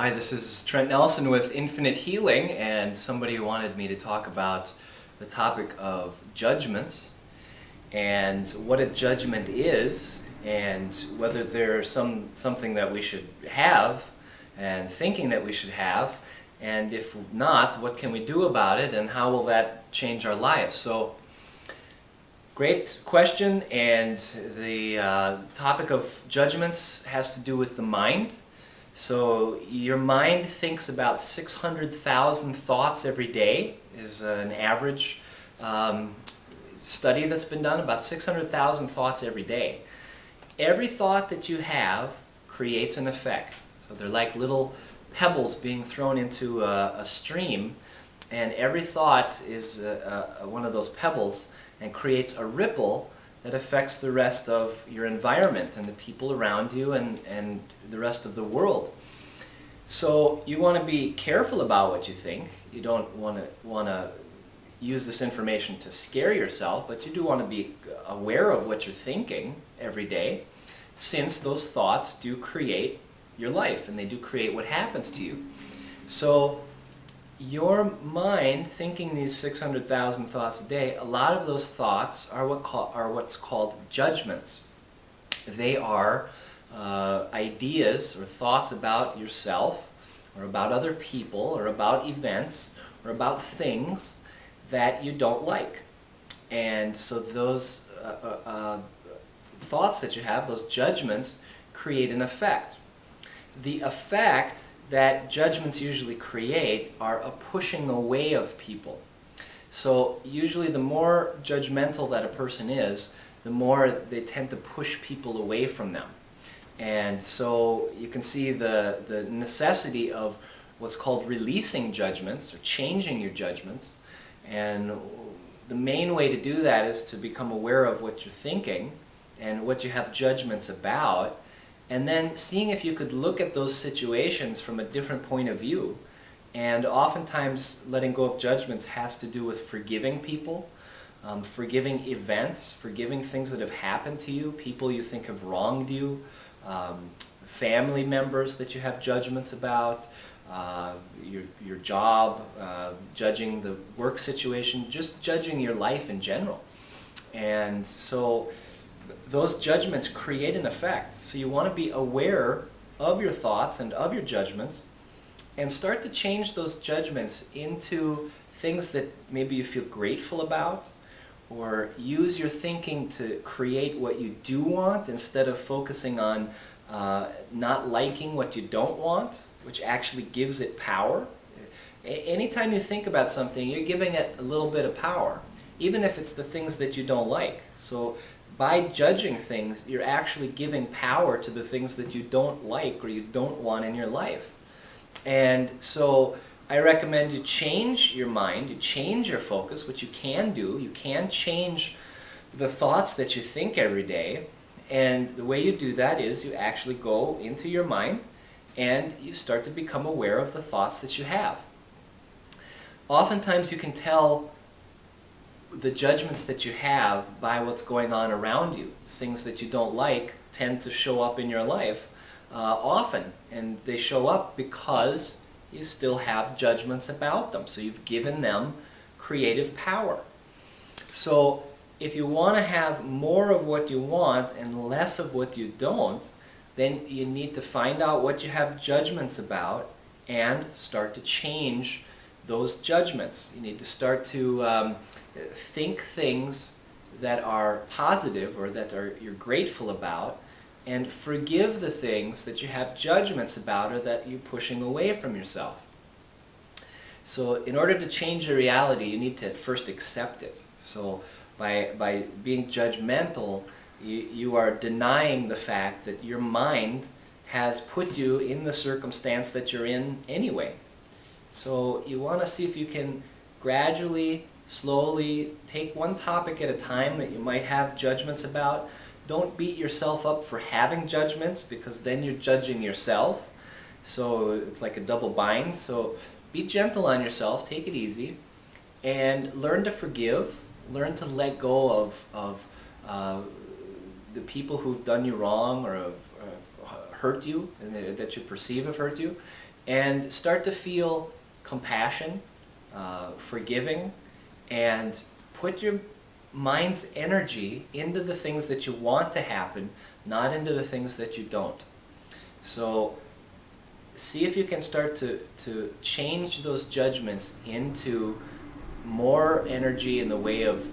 Hi, this is Trent Nelson with Infinite Healing, and somebody wanted me to talk about the topic of judgments and what a judgment is, and whether there's something that we should have and thinking that we should have, and if not, what can we do about it, and how will that change our lives? So, great question, and the topic of judgments has to do with the mind. So your mind thinks about 600,000 thoughts every day is an average study that's been done, about 600,000 thoughts every day. Every thought that you have creates an effect. So they're like little pebbles being thrown into a stream, and every thought is one of those pebbles and creates a ripple that affects the rest of your environment and the people around you and the rest of the world. So you want to be careful about what you think. You don't want to use this information to scare yourself, but you do want to be aware of what you're thinking every day, since those thoughts do create your life and they do create what happens to you. So your mind thinking these 600,000 thoughts a day, a lot of those thoughts are what's called judgments. They are ideas or thoughts about yourself, or about other people, or about events, or about things that you don't like. And so those thoughts that you have, those judgments, create an effect. The effect that judgments usually create are a pushing away of people. So usually the more judgmental that a person is, the more they tend to push people away from them. And so you can see the necessity of what's called releasing judgments, or changing your judgments. And the main way to do that is to become aware of what you're thinking and what you have judgments about, and then seeing if you could look at those situations from a different point of view. And oftentimes letting go of judgments has to do with forgiving people, forgiving events, forgiving things that have happened to you, people you think have wronged you, family members that you have judgments about, your job, judging the work situation, just judging your life in general. And so those judgments create an effect. So you want to be aware of your thoughts and of your judgments, and start to change those judgments into things that maybe you feel grateful about, or use your thinking to create what you do want instead of focusing on not liking what you don't want, which actually gives it power. Anytime you think about something, you're giving it a little bit of power, even if it's the things that you don't like. So by judging things, you're actually giving power to the things that you don't like or you don't want in your life. And so I recommend you change your mind, you change your focus, which you can do. You can change the thoughts that you think every day. And the way you do that is you actually go into your mind and you start to become aware of the thoughts that you have. Oftentimes you can tell the judgments that you have by what's going on around you. Things that you don't like tend to show up in your life often, and they show up because you still have judgments about them. So you've given them creative power. So if you want to have more of what you want and less of what you don't, then you need to find out what you have judgments about and start to change those judgments. You need to start to think things that are positive or that you're grateful about, and forgive the things that you have judgments about or that you're pushing away from yourself. So in order to change your reality, you need to first accept it. So by being judgmental, you are denying the fact that your mind has put you in the circumstance that you're in anyway. So you want to see if you can gradually, slowly take one topic at a time that you might have judgments about. Don't beat yourself up for having judgments, because then you're judging yourself. So it's like a double bind. So be gentle on yourself, take it easy, and learn to forgive, learn to let go of the people who've done you wrong or have hurt you, and that you perceive have hurt you, and start to feel compassion, forgiving, and put your mind's energy into the things that you want to happen, not into the things that you don't. So see if you can start to change those judgments into more energy in the way of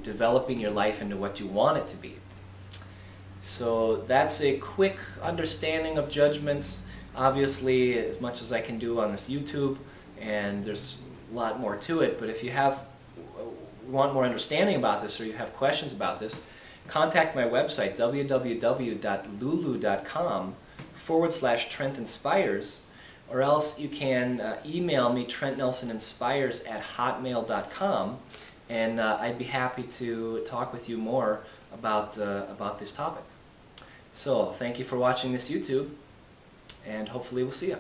developing your life into what you want it to be. So that's a quick understanding of judgments. Obviously, as much as I can do on this YouTube, and there's a lot more to it, but if you want more understanding about this or you have questions about this, contact my website, www.lulu.com/Trent Inspires, or else you can email me, trentnelsоninspires@hotmail.com, and I'd be happy to talk with you more about this topic. So thank you for watching this YouTube, and hopefully we'll see you.